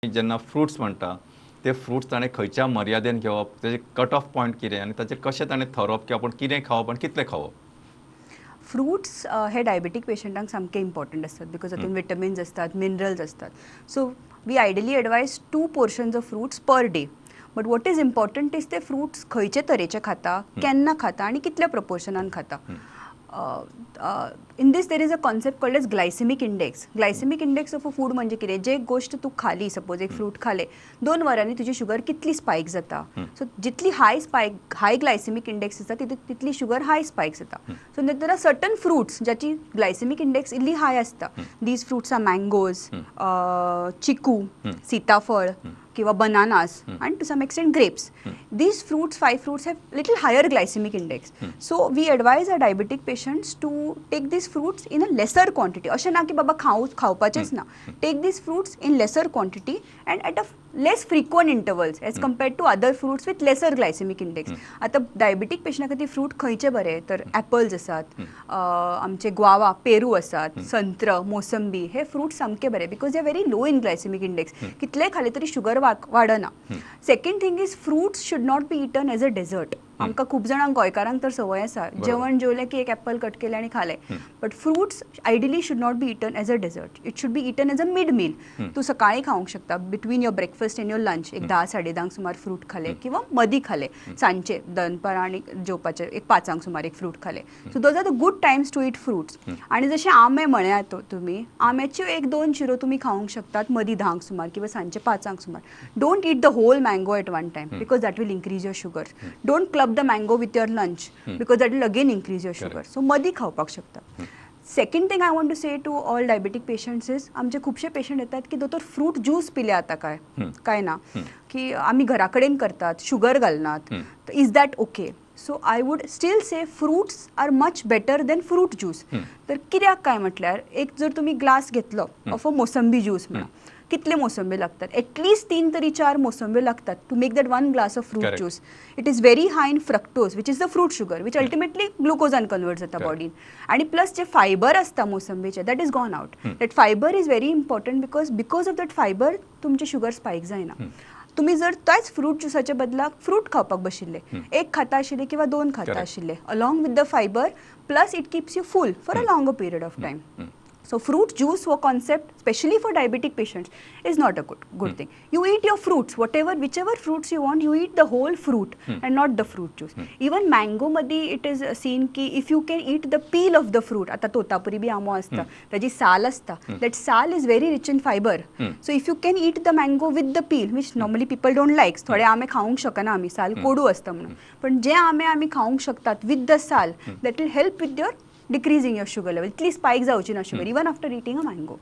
जेन्ना फ्रुट्स म्हणटा ते फ्रुट्स ताणें खंयच्या मर्यादेन घेवप, तेजे कट ऑफ पॉयंट कितें आनी ताचेर कशें ताणें थरोवप की आपूण कितें खावप आनी कितलें खावप? फ्रुट्स हे डायबेटीक पेशंटांक सामके इम्पॉर्टंट असतात बिकॉज हातून विटमिन्स असतात, मिनरल्स असतात. So we ideally advise 2 portions of fruits per day. But what is important is ते फ्रुट्स खंयचे तरेचे खाता, केन्ना खाता आणि कितल्या प्रपोर्शनान खाता. In this there is a concept called as glycemic index. Glycemic index of a food म्हणजे कितें, जे गोष्ट तू खाली, सपोज एक फ्रूट खाले 2 वरांनी तुजी शुगर कितली स्पायक जाता. सो जितली हाय ग्लायसेमिक इंडेक्स आसा तितली शुगर हाय स्पायक जाता. So there are certain fruits ज्याची ग्लायसेमिक इंडेक्स इल्ली हाय असता. दीज फ्रुट्स आर मँगोज, चिकू, सीताफळ किंवा bananas and to some extent grapes. These fruits, 5 fruits, have little higher glycemic index. So we advise our diabetic patients to take these fruits in a lesser quantity. अशें ना की बाबा खावपाचेच ना. Take these fruits in lesser quantity and at a less frequent intervals as compared to other fruits with lesser glycemic index. आता diabetic पेशंटा खातीर fruit खंयचे बरे तर ॲपल्स आसात, आमचे ग्वावा, पेरू आसात, संत्र, मोसंबी, हे फ्रूट सामके बरे because they are very low in glycemic index. कितले खाले तरी शुगर वाडना. Second thing is fruits should not be eaten as a dessert. आमकां खूब जाणांक गोंयकारांक तर संवय आसा जेवण जेवलें की एक ॲपल कट केलें आनी खालें. But fruits ideally should not be eaten as a dessert. It should be eaten as a mid meal. तूं सकाळीं खावंक शकता between your breakfast and your lunch. एक 10-10:30 सुमार फ्रूट खाले किंवा मदीं खाले, सांजचे दनपारां आनी जेवपाचे एक 5 सुमार एक फ्रूट खाले. So those are the good times to eat fruits. आनी जशें आंबे म्हळ्यात तुमी, आंब्याच्यो 1-2 शिरो तुमी खावंक शकतात मदीं 10 सुमार किंवा सांजचे 5 सुमार. Don't eat the whole mango at one time because that will increase your sugar. Don't club the mango with your lunch because that will again increase your sugar. So मदीं खावपाक शकता. Second thing I want to say to all diabetic patients is, आमचे खुबशे patient येतात की दोतोर fruit juice पिले आता काय ना, की आम्ही घरा कडेन करतात, शुगर घालनात, is that okay? So I would still say fruits are much better than fruit juice. तर कित्याक काय म्हटल्यार, एक जर तुम्ही ग्लास घेतलो ऑफ अ मोसंबी ज्यूस म्हणा, कितले मोसंबी लागतात? एटलीस्ट 3 तरी 4 मोसंबी लागतात to make that 1 glass of fruit juice. It is very high in fructose which is the fruit sugar which ultimately ग्लुकोजान कन्वर्ट जाता बॉडीन. आणि प्लस जे फायबर असता मोसंबीचे that is gone out. That fibre is very important because of that fibre तुमचे sugar spike जायना. तुम्ही जर त्याच फ्रूट ज्युसाच्या बदलाक फ्रूट खावपाक बशिल्ले, एक खाता आशिल्ले किंवा 2 खाता आशिल्ले along with the fibre, plus it keeps you full for a longer period of time. So fruit juice for concept, especially for diabetic patients, is not a good thing. You eat your fruits, whichever fruits you want, you eat the whole fruit and not the fruit juice. Even mango मध्ये it is seen ki if you can eat the peel of the fruit, आता तोतापुरी बी आंबो असता, त्याची साल असता, that साल is very rich in fiber. So if you can eat the mango with the peel, which normally people don't like, थोडे आंबे खाऊंक शकना आम्ही, साल कोडू असता म्हणून, पण जे आंबे आम्ही खाऊंक शकतात with the साल, that will help with your decreasing your sugar level. At least spike जावची ना sugar even after eating a mango.